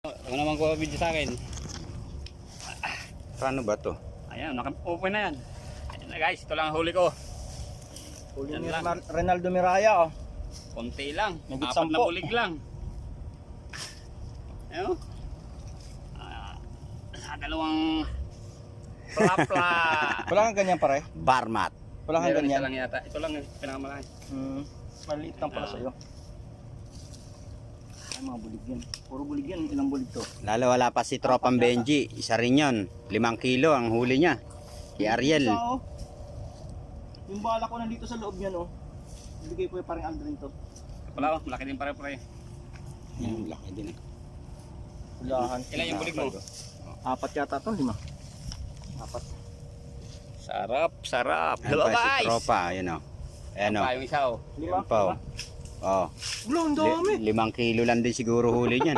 Ako naman ko video sa akin. Paano ba to? Ayan, naka-open na yan. Ayan na guys, ito lang ang huli ko. Huli Yan ni lang. Ronaldo Miraya, oh. Konti lang. Higit 4 na 10. bulig lang. Ayan. Sa dalawang plapla. Wala kang ganyan pare? Barmat. Wala kang Meron isa ganyan? lang yata. Ito lang yung pinakamalaki. Maliit lang pala sa'yo. Ay, mga bulig yan. Puro bulig yan. Ilang bulig to? Lalo wala pa si Tropang Benji. Isa rin yun. 5 kilo ang huli niya. Si Ariel. Isa, oh. Yung bala ko nandito sa loob niyan, oh. Ibigay ko yung parang Aldrin to. Wala ko, malaki din pare-pare. Yan, laki din eh. Ulahan. Ilan yung bulig mo? 4 yata to, 5. 4. Sarap, sarap. Ayan Dalawa pa si guys. Tropa. Ayan o. Ayan o. Pa yung isa oh. 5? Ayan pa o. Oh. Ulo, ang dami. 5 kilo lang din siguro huli niyan.